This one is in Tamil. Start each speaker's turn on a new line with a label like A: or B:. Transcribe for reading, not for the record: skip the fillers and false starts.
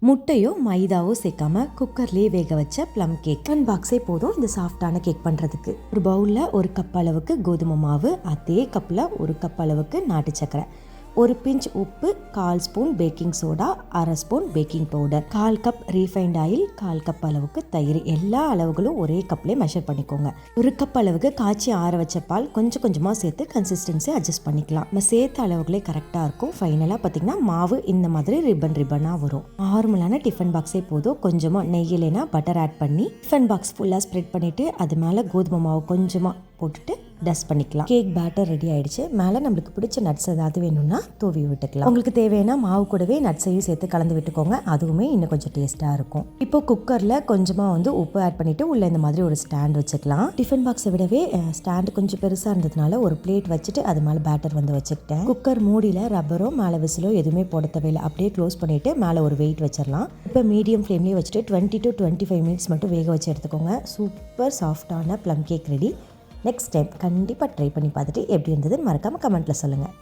A: முட்டையோ மைதாவோ சேர்க்காம குக்கர்லேயே வேக வச்ச ப்ளம் கேக். டிஃபன் பாக்ஸே போதும் இந்த சாஃப்டான கேக் பண்ணுறதுக்கு. ஒரு பவுலில் 1 கப் அளவுக்கு கோதுமை மாவு, அதே கப்பில் 1 கப் அளவுக்கு நாட்டு சர்க்கரை, 1 பிஞ்ச் உப்பு, 1/4 spoon baking soda, 1/2 spoon baking powder, 1/4 cup refined oil, 1/4 cup அளவுக்கு தயிர். எல்லா அளவுகளும் ஒரே கப்லேயே மெஷர் பண்ணிக்கோங்க. 1 கப் அளவுக்கு காய்ச்சி ஆற வச்ச பால் கொஞ்சம் கொஞ்சமாக சேர்த்து கன்சிஸ்டன்சி அட்ஜஸ்ட் பண்ணிக்கலாம். நம்ம சேர்த்த அளவுகளே கரெக்டாக இருக்கும். ஃபைனலாக பார்த்தீங்கன்னா மாவு இந்த மாதிரி ரிப்பனாக வரும். நார்மலான டிஃபன் பாக்ஸே போதும். கொஞ்சமாக நெய் இல்லைனா பட்டர் ஆட் பண்ணி டிஃபன் பாக்ஸ் ஃபுல்லாக ஸ்ப்ரெட் பண்ணிவிட்டு அது மேலே கோதுமை மாவு கொஞ்சமாக போட்டுட்டு டஸ்ட் பண்ணிக்கலாம். கேக் பேட்டர் ரெடி ஆயிடுச்சு. மேலே நம்மளுக்கு பிடிச்ச நட்ஸ் ஏதாவது வேணும்னா தூவி விட்டுக்கலாம். உங்களுக்கு தேவையான மாவு கூடவே நட்ஸையும் சேர்த்து கலந்து விட்டுக்கோங்க. அதுவுமே இன்னும் கொஞ்சம் டேஸ்ட்டாக இருக்கும். இப்போ குக்கரில் கொஞ்சமாக உப்பு ஆட் பண்ணிவிட்டு உள்ள இந்த மாதிரி ஒரு ஸ்டாண்ட் வச்சுக்கலாம். டிஃபன் பாக்ஸை விடவே ஸ்டாண்டு கொஞ்சம் பெருசாக இருந்ததுனால ஒரு பிளேட் வச்சுட்டு அது மேலே பேட்டர் வச்சுக்கிட்டேன். குக்கர் மூடியில் ரப்பரோ மேலே விசிலோ எதுவுமே போட தேவையில்லை. அப்படியே க்ளோஸ் பண்ணிவிட்டு மேலே ஒரு வெயிட் வச்சிடலாம். இப்போ மீடியம் ஃப்ளேம்லேயே வச்சுட்டு 20 to 25 மினிட்ஸ் மட்டும் வேக வச்சு எடுத்துக்கோங்க. சூப்பர் சாஃப்டான plum cake ready. Next time கண்டிப்பாக ட்ரை பண்ணி பார்த்துட்டு எப்படி இருந்ததுன்னு மறக்காமல் கமெண்ட்டில் சொல்லுங்கள்.